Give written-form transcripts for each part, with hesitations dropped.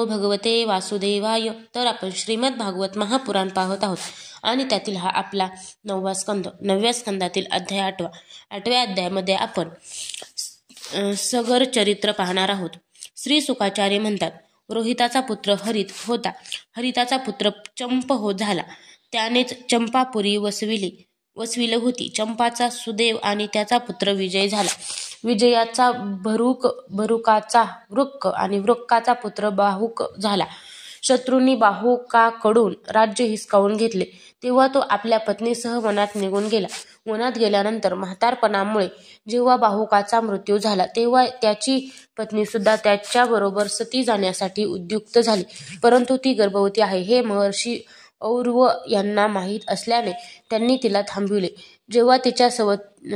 नमो भगवते वासुदेवाय. तर आपण श्रीमद भागवत महापुराण पाहत आहोत आणि त्यातील हा आपला 9वा स्कंद. 9व्या स्कंदातील अध्याय 8वा. 8व्या अध्यायामध्ये आपण सगर चरित्र पाहणार आहोत. श्री सुकाचार्य म्हणतात, रोहिताचा पुत्र हरित होता. हरिताचा पुत्र चंप झाला. त्यानेच चंपापुरी वसविली होती. चंपाचा सुदेव आणि त्याचा पुत्र विजय झाला. विजयाचा भरुकाचा वृक्क आणि वृक्काचा पुत्र बाहुक झाला. शत्रूंनी बाहुकाकडून राज्य हिसकावून घेतले. तेव्हा तो आपल्या पत्नीसह वनात निघून गेला. वनात गेल्यानंतर म्हातारपणामुळे जेव्हा बाहुकाचा मृत्यू झाला तेव्हा त्याची पत्नी सुद्धा त्याच्याबरोबर सती जाण्यासाठी उद्युक्त झाली. परंतु ती गर्भवती आहे हे महर्षी औरव यांना माहीत असल्याने त्यांनी तिला थांबविले. जेव्हा तिच्या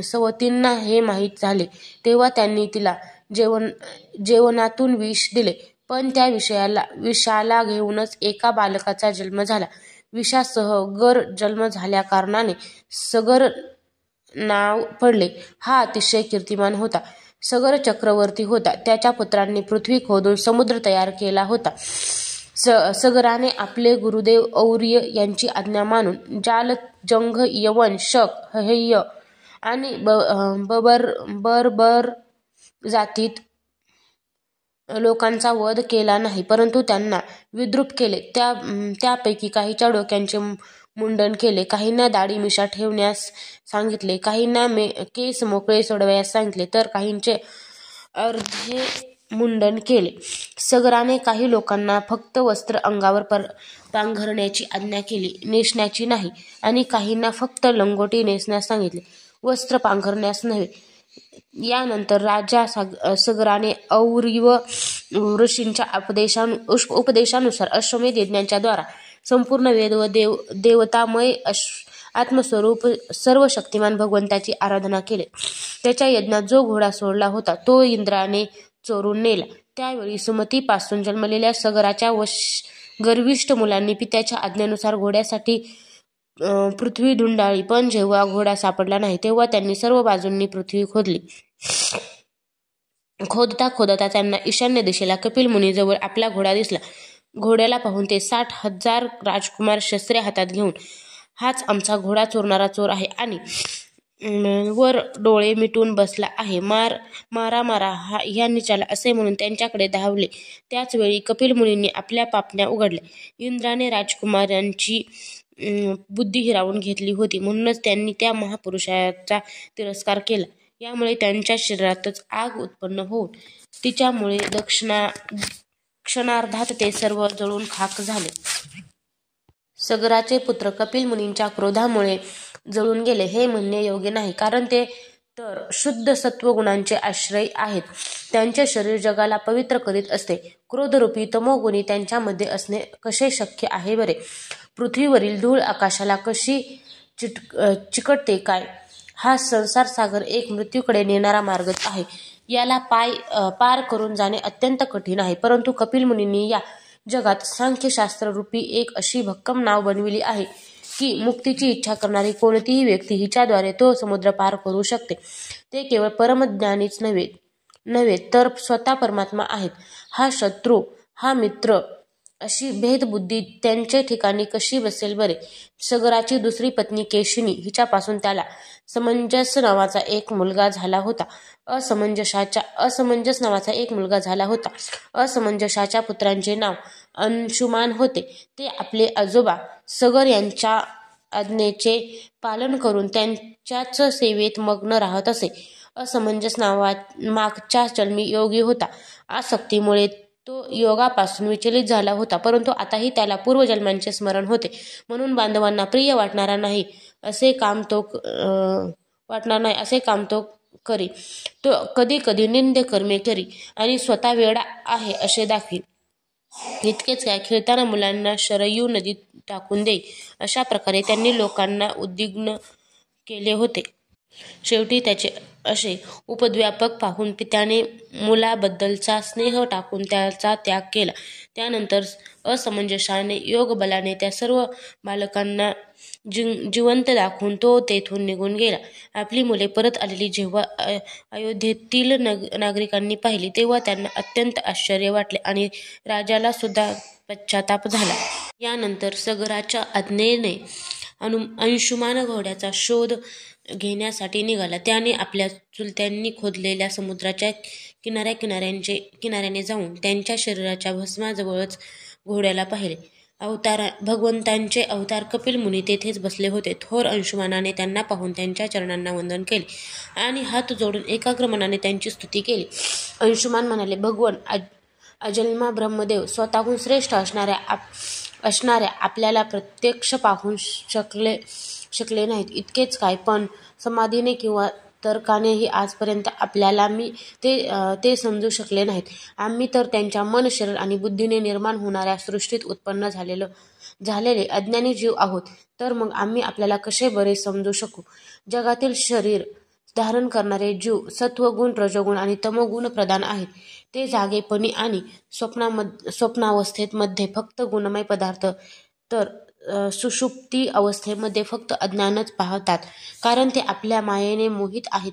सवतींना हे माहीत झाले तेव्हा त्यांनी तिला जेवणातून विष दिले. पण त्या विषाला घेऊनच एका बालकाचा जन्म झाला. विषासह गर जन्म झाल्याकारणाने सगर नाव पडले. हा अतिशय कीर्तिमान होता. सगर चक्रवर्ती होता. त्याच्या पुत्रांनी पृथ्वी खोदून समुद्र तयार केला होता. सगराने आपले गुरुदेव और्य यांची आज्ञा मानून जाल, जंघ, यवन, शक, हेय आणि बर्बर जातीत लोकांचा वध केला नाही, परंतु त्यांना विद्रूप केले. त्यापैकी काहींच्या डोक्यांचे मुंडन केले, काहींना दाढी मिशा ठेवण्यास सांगितले, काहींना केस मोकळे सोडवण्यास सांगितले, तर काहींचे अर्धे मुंडन केले. सगराने काही लोकांना फक्त वस्त्र अंगावर पांघरण्याची आज्ञा केली, नेसण्याची नाही, आणि काहींना फक्त लंगोटी नेसण्यास सांगितले, वस्त्र पांघरण्यास नव्हे. यानंतर राजा सगराने और्व ऋषींच्या उपदेशानुसार अश्वमेध यज्ञांच्या द्वारा संपूर्ण वेद व देवतामय आत्मस्वरूप सर्व शक्तिमान भगवंताची आराधना केली. त्याच्या यज्ञात जो घोडा सोडला होता तो इंद्राने चोरून नेला. त्यावेळी सुमतीपासून जन्मलेल्या सगराच्या गर्विष्ठ मुलांनी पित्याच्या आज्ञेनुसार घोड्यासाठी पृथ्वी धुंडाळली. पण जेव्हा घोडा सापडला नाही तेव्हा त्यांनी सर्व बाजूंनी पृथ्वी खोदली. खोदता त्यांना ईशान्य दिशेला कपिल मुनीजवळ आपला घोडा दिसला. घोड्याला पाहून ते 60,000 राजकुमार शस्त्रे हातात घेऊन, हाच आमचा घोडा चोरणारा चोर आहे आणि वर डोळे मिटून बसला आहे, मारा ह्या निचाला, असे म्हणून त्यांच्याकडे धावले. त्याच वेळी कपिल मुनींनी आपल्या पापण्या उघडल्या. इंद्राने राजकुमारांची बुद्धी हिरावून घेतली होती, म्हणूनच त्यांनी त्या महापुरुषाचा तिरस्कार केला. यामुळे त्यांच्या शरीरातच आग उत्पन्न होऊन तिच्यामुळे क्षणार्धात ते सर्व जळून खाक झाले. सगराचे पुत्र कपिल मुनींच्या क्रोधामुळे जळून गेले हे म्हणणे योग्य नाही, कारण ते तर शुद्ध सत्वगुणांचे आश्रय आहेत. त्यांचे शरीर जगाला पवित्र करीत असते. क्रोधरूपी तमोगुणी त्यांच्यामध्ये असणे कसे शक्य आहे बरे? पृथ्वीवरील धूळ आकाशाला कशी चिकटते काय? हा संसार सागर एक मृत्यूकडे नेणारा मार्ग आहे. याला पार करून जाणे अत्यंत कठीण आहे. परंतु कपिल मुनींनी या जगात सांख्यशास्त्र रूपी एक अशी भक्कम नाव बनविली आहे की मुक्तीची इच्छा करणारी कोणतीही व्यक्ती हिच्याद्वारे तो समुद्र पार करू शकते. ते केवळ परमज्ञानीच नव्हे तर स्वतः परमात्मा आहेत. हा शत्रू, हा मित्र, अशी भेदबुद्धी त्यांचे ठिकाणी कशी बसेल बरे? सगराची दुसरी पत्नी केशिनी हिच्यापासून त्याला समंजस नावाचा एक मुलगा झाला होता. असमंजस नावाचा एक मुलगा झाला होता. असमंजसाच्या पुत्रांचे नाव अंशुमान होते. ते आपले आजोबा सगर यांच्या आज्ञेचे पालन करून त्यांच्याच सेवेत मग्न राहत असे. असमंजस मागच्या जन्मी योगी होता. आसक्तीमुळे तो योगापासून विचलित झाला होता, परंतु आताही त्याला पूर्वजन्मांचे स्मरण होते. म्हणून बांधवांना प्रिय वाटणार नाही असे काम तो करी. तो कधी कधी निंद्य कर्मे करी आणि स्वतः वेडा आहे असे दाखवी. इतकेच काय, खेळताना मुलांना शरयू नदीत टाकून देई. अशा प्रकारे त्यांनी लोकांना उद्विग्न केले होते. शेवटी त्याचे असे उपद्व्यापक पाहून पित्याने मुलाबद्दलचा स्नेह टाकून त्याचा त्याग केला. त्यानंतर असमंजसाने योगबलाने त्या सर्व बालकांना जिवंत दाखवून तो तेथून निघून गेला. आपली मुले परत आलेली जेव्हा अयोध्येतील नागरिकांनी पाहिली तेव्हा त्यांना अत्यंत आश्चर्य वाटले आणि राजाला सुद्धा पश्चाताप झाला. यानंतर सगराच्या आज्ञेने अंशुमान घोड्याचा शोध घेण्यासाठी निघाला. त्याने आपल्या चुलत्यांनी खोदलेल्या समुद्राच्या किनाऱ्याने जाऊन त्यांच्या शरीराच्या भस्माजवळच घोड्याला पाहिले. भगवंतांचे अवतार कपिल मुनी तेथेच बसले होते. थोर अंशुमानाने त्यांना पाहून त्यांच्या चरणांना वंदन केले आणि हात जोडून एकाग्र मनाने त्यांची स्तुती केली. अंशुमान म्हणाले, भगवन अजन्मा ब्रह्मदेव स्वतःहून श्रेष्ठ असणाऱ्या आपल्याला प्रत्यक्ष पाहू शकले नाहीत. इतकेच काय, पण समाधीने किंवा तर्कानेही आजपर्यंत आपल्याला ते समजू शकले नाहीत. आम्ही तर त्यांच्या मन, शरीर आणि बुद्धीने निर्माण होणाऱ्या सृष्टीत उत्पन्न झालेले अज्ञानी जीव आहोत. तर मग आम्ही आपल्याला कसे बरे समजू शकू? जगातील शरीर धारण करणारे जीव सत्वगुण, रजोगुण आणि तमोगुण प्रधान आहेत. ते जागेपणी आणि स्वप्नावस्थेमध्ये फक्त गुणमय पदार्थ, तर सुषुप्ती अवस्थेमध्ये फक्त अज्ञानच पाहतात. कारण ते आपल्या मायेने मोहित आहेत.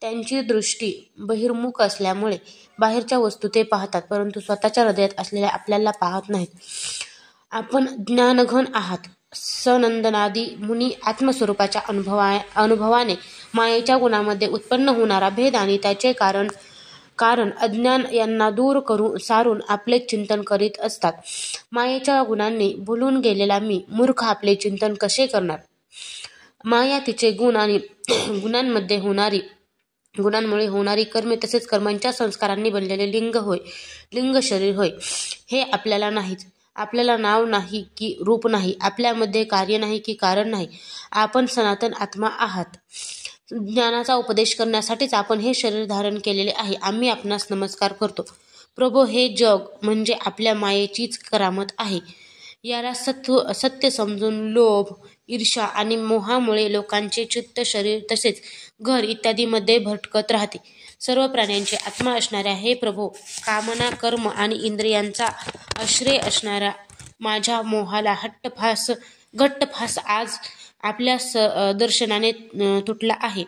त्यांची दृष्टी बहिर्मुख असल्यामुळे बाहेरच्या वस्तू ते पाहतात, परंतु स्वतःच्या हृदयात असलेल्या आपल्याला पाहत नाहीत. आपण ज्ञानघन आहात. सनंदनादी मुनी आत्मस्वरूपाच्या अनुभवाने मायेच्या गुणामध्ये उत्पन्न होणारा भेद आणि त्याचे कारण अज्ञान यांना दूर सारून आपले चिंतन करीत असतात. मायेच्या गुणांनी भुलून गेलेला मी मूर्ख आपले चिंतन कसे करणार? माया तिचे गुण आणि गुणांमुळे होणारी कर्मे तसेच कर्मांच्या संस्कारांनी बनलेले लिंग शरीर होय. हे आपल्याला नाहीच. आपल्याला नाव नाही की रूप नाही, आपल्यामध्ये कार्य नाही की कारण नाही. आपण सनातन आत्मा आहात. ज्ञानाचा उपदेश करण्यासाठीच आपण हे शरीर धारण केलेले आहे. आम्ही आपणास नमस्कार करतो. प्रभो, हे जग म्हणजे आपल्या मायेचीच करामत आहे. याला सत्य समजून लोभ, ईर्ष्या आणि मोहामुळे लोकांचे चित्त, शरीर तसेच घर इत्यादीमध्ये भटकत राहते. सर्व प्राण्यांचे आत्मा असणाऱ्या हे प्रभो, कामना, कर्म आणि इंद्रियांचा आश्रय असणाऱ्या माझ्या मोहाला घट्टफास आज आपल्या दर्शनाने तुटला आहे.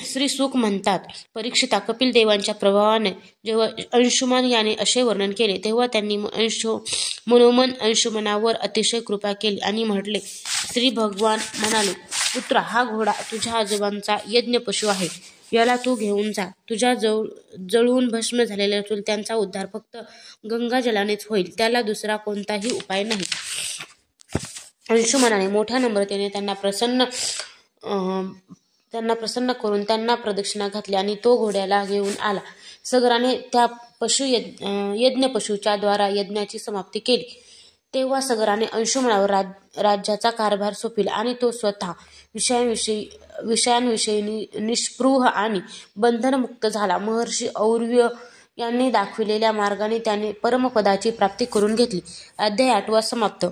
श्री सुख म्हणतात, परीक्षिता, कपिल देवांच्या प्रभावाने जेव्हा अंशुमान याने असे वर्णन केले तेव्हा त्यांनी मनोमन अंशुमनावर अतिशय कृपा केली आणि म्हटले. श्री भगवान म्हणाले, पुत्रा, हा घोडा तुझ्या आजोबांचा यज्ञ पशु आहे. याला तू घेऊन जा. तुझ्या जळून भस्म झालेल्या चुलत्यांचा उद्धार फक्त गंगाजलानेच होईल. त्याला दुसरा कोणताही उपाय नाही. अंशुमनाने मोठ्या नम्रतेने त्यांना प्रसन्न करून त्यांना प्रदक्षिणा घातली आणि तो घोड्याला घेऊन आला. सगराने त्या यज्ञ पशूच्या द्वारा यज्ञाची समाप्ती केली. तेव्हा सगराने अंशुमनावर राज्याचा कारभार सोपविला आणि तो स्वतः विषयांविषयी निस्पृह आणि बंधनमुक्त झाला. महर्षी औरव्य यांनी दाखविलेल्या मार्गाने त्याने परमपदाची प्राप्ती करून घेतली. अध्याय 8 समाप्त.